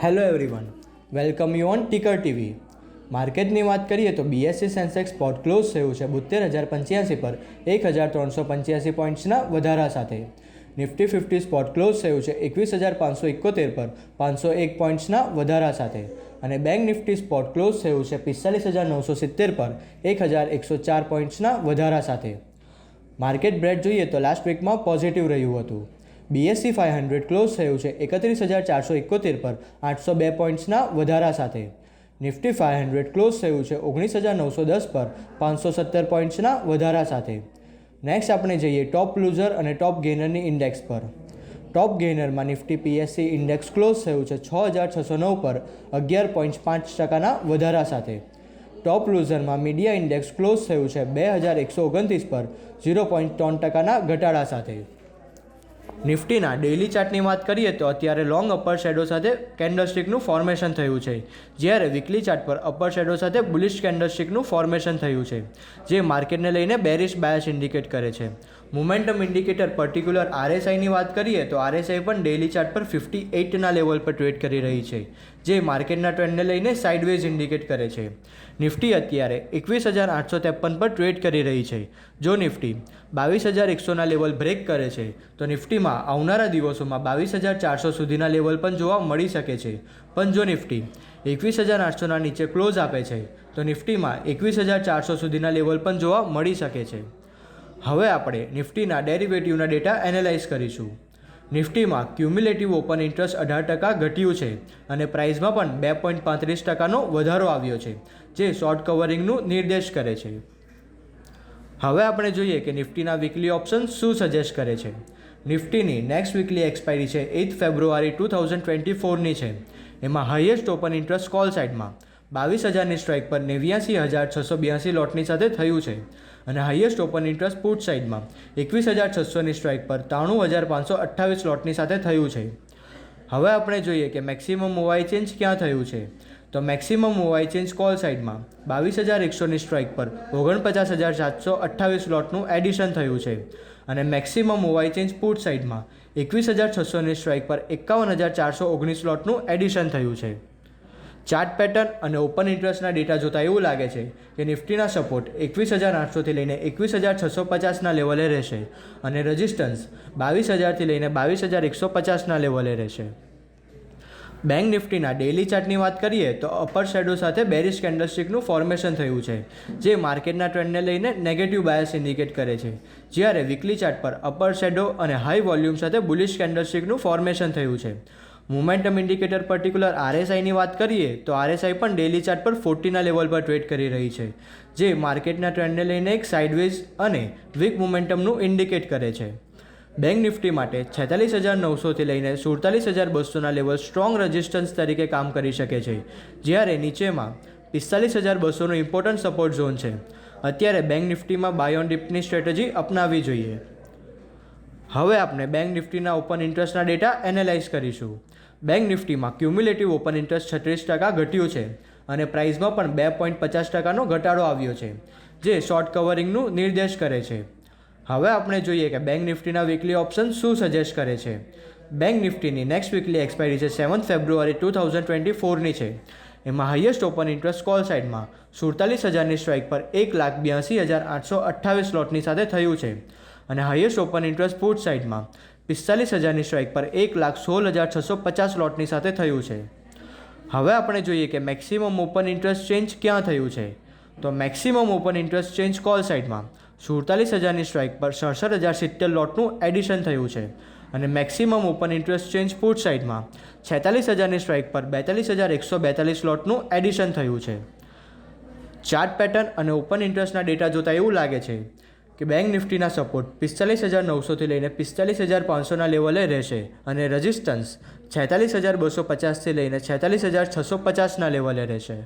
Hello everyone, welcome you on Ticker TV. માર્કેટની વાત કરીએ તો બીએસસી સેન્સેક્સ સ્પોટ ક્લોઝ થયું છે 72,085 પર 1,385 પોઈન્ટ્સના વધારા સાથે. નિફ્ટી 50 સ્પોટ ક્લોઝ થયું છે 21,571 પર 501 પોઈન્ટ્સના વધારા સાથે. અને બેંક નિફ્ટી સ્પોટ ક્લોઝ થયું છે 45,970 પર 1,104 પોઈન્ટ્સના વધારા સાથે. માર્કેટ બ્રેડ જોઈએ તો લાસ્ટ વીકમાં પોઝિટિવ રહ્યું હતું. બીએસસી 500 ક્લોઝ થયું છે 31,471 પર 802 પોઈન્ટ્સના વધારા સાથે. નિફ્ટી 500 ક્લોઝ થયું છે 19,910 પર 517 પોઈન્ટ્સના વધારા સાથે. નેક્સ્ટ આપણે જઈએ ટોપ લૂઝર અને ટોપ ગેઇનરની ઇન્ડેક્સ પર. ટોપ ગેઇનરમાં નિફ્ટી પીએસસી ઇન્ડેક્સ ક્લોઝ થયું છે 6,609 પર 11.5% વધારા સાથે. ટોપ લૂઝરમાં મીડિયા ઇન્ડેક્સ ક્લોઝ થયું છે 2,129 પર 0.3% ઘટાડા સાથે. નિફ્ટીના ડેઇલી ચાર્ટની વાત કરીએ તો અત્યારે લોંગ અપર શેડો સાથે કેન્ડલસ્ટિકનું ફોર્મેશન થયું છે, જ્યારે વીકલી ચાર્ટ પર અપર શેડો સાથે બુલિશ કેન્ડલસ્ટિકનું ફોર્મેશન થયું છે, જે માર્કેટને લઈને બેરિશ બાયસ ઇન્ડિકેટ કરે છે. મોમેન્ટમ ઇન્ડિકેટર પર્ટિક્યુલર આરએસઆઈની વાત કરીએ તો આરએસઆઈ પણ ડેઇલી ચાર્ટ પર 58ના લેવલ પર ટ્રેડ કરી રહી છે, જે માર્કેટના ટ્રેન્ડને લઈને સાઇડવેઝ ઇન્ડિકેટ કરે છે. નિફ્ટી અત્યારે 21,853 પર ટ્રેડ કરી રહી છે. જો નિફ્ટી 22,100ના લેવલ બ્રેક કરે છે તો નિફ્ટીમાં આવનારા દિવસોમાં 22,400 સુધીના લેવલ પણ જોવા મળી શકે છે. પણ જો નિફ્ટી 21,800ના નીચે ક્લોઝ આપે છે તો નિફ્ટીમાં 21,400 સુધીના લેવલ પણ જોવા મળી શકે છે. હવે આપણે નિફ્ટીના ડેરિવેટિવના ડેટા એનાલાઇઝ કરીશું. નિફ્ટીમાં ક્યુમ્યુલેટિવ ઓપન ઇન્ટરેસ્ટ 18% ઘટ્યું છે અને પ્રાઇસમાં પણ 2.35%નો વધારો આવ્યો છે, જે શોર્ટ કવરિંગનું નિર્દેશ કરે છે. હવે આપણે જોઈએ કે નિફ્ટીના વીકલી ઓપ્શન શું સજેસ્ટ કરે છે. નિફ્ટીની નેક્સ્ટ વીકલી એક્સપાયરી છે 8 ફેબ્રુઆરી 2024ની છે. એમાં હાઈએસ્ટ ઓપન ઇન્ટરેસ્ટ કોલ સાઇડમાં 22,000ની સ્ટ્રાઇક પર 89,682 લોટની સાથે થયું છે અને હાઈએસ્ટ ઓપન ઇન્ટરેસ્ટ પુટ સાઇડમાં 21,600ની સ્ટ્રાઇક પર 93,528 લોટની સાથે થયું છે. હવે આપણે જોઈએ કે મેક્સિમમ મૂવાઈ ચેન્જ ક્યાં થયું છે. તો મેક્સિમમ મૂવાઈ ચેન્જ કોલ સાઇડમાં 22,100ની સ્ટ્રાઇક પર 49,728 લોટનું એડિશન થયું છે અને મેક્સિમમ મૂવાઈ ચેન્જ પુટ સાઇડમાં 21,600ની સ્ટ્રાઇક પર 51,419 લોટનું એડિશન થયું છે. ચાર્ટ પેટર્ન અને ઓપન ઇન્ટરેસ્ટના ડેટા જોતાં એવું લાગે છે કે નિફ્ટીના સપોર્ટ 21,800થી લઈને 21,650ના લેવલે રહેશે અને રેઝિસ્ટન્સ 22,000થી લઈને 22,150ના લેવલે રહેશે. બેંક નિફ્ટીના ડેઇલી ચાર્ટની વાત કરીએ તો અપર શેડો સાથે બેરિશ કેન્ડલસ્ટિકનું ફોર્મેશન થયું છે, જે માર્કેટના ટ્રેન્ડને લઈને નેગેટિવ બાયસ ઇન્ડિકેટ કરે છે, જ્યારે વીકલી ચાર્ટ પર અપર શેડો અને હાઈ વોલ્યુમ સાથે બુલિશ કેન્ડલસ્ટિકનું ફોર્મેશન થયું છે. મોમેન્ટમ ઇન્ડિકેટર પર્ટિક્યુલર આરએસઆઈની વાત કરીએ તો આરએસઆઈ પણ ડેઇલી ચાર્ટ પર 40ના લેવલ પર ટ્રેડ કરી રહી છે, જે માર્કેટના ટ્રેન્ડને લઈને એક સાઇડવેઝ અને વીક મોમેન્ટમનું ઇન્ડિકેટ કરે છે. બેંક નિફ્ટી માટે 46,900થી લઈને 47,200ના લેવલ સ્ટ્રોંગ રેઝિસ્ટન્સ તરીકે કામ કરી શકે છે, જ્યારે નીચેમાં 45,200નો ઇમ્પોર્ટન્ટ સપોર્ટ ઝોન છે. અત્યારે બેંક નિફ્ટીમાં બાય ઓન ડિપની સ્ટ્રેટેજી અપનાવવી જોઈએ. હવે આપણે બેંક નિફ્ટીના ઓપન ઇન્ટરેસ્ટના ડેટા એનાલાઇઝ કરીશું. બેંક નિફ્ટીમાં ક્યુમ્યુલેટિવ ઓપન ઇન્ટરેસ્ટ 36% ઘટ્યું છે અને પ્રાઇસમાં પણ 2.50%નો ઘટાડો આવ્યો છે, જે શોર્ટ કવરિંગનું નિર્દેશ કરે છે. હવે આપણે જોઈએ કે બેંક નિફ્ટીના વીકલી ઓપ્શન શું સજેસ્ટ કરે છે. બેંક નિફ્ટીની નેક્સ્ટ વીકલી એક્સપાયરી છે 7 ફેબ્રુઆરી 2024ની છે. એમાં હાઈએસ્ટ ઓપન ઇન્ટરેસ્ટ કોલ સાઇડમાં 47,000ની સ્ટ્રાઇક પર 1,82,828 લોટની સાથે થયું છે અને હાઈએસ્ટ ઓપન ઇન્ટરેસ્ટ પુટ સાઇડમાં 45,000ની સ્ટ્રાઇક પર 1,16,650 લોટની સાથે થયું છે. હવે આપણે જોઈએ કે મેક્સિમમ ઓપન ઇન્ટરેસ્ટ ચેન્જ ક્યાં થયું છે. તો maximum open interest change call સાઇડમાં 47,000ની સ્ટ્રાઇક પર 67,070 લોટનું એડિશન થયું છે અને maximum open interest change put સાઇડમાં 46,000ની સ્ટ્રાઇક પર 42,142 લોટનું એડિશન થયું છે. ચાર્ટ પેટર્ન અને ઓપન ઇન્ટરેસ્ટના ડેટા જોતાં એવું લાગે છે કે બેંક નિફ્ટીના સપોર્ટ 45,900થી લઈને 45,500ના લેવલે રહેશે અને રેઝિસ્ટન્સ 46,250થી લઈને 46,650ના લેવલે રહેશે.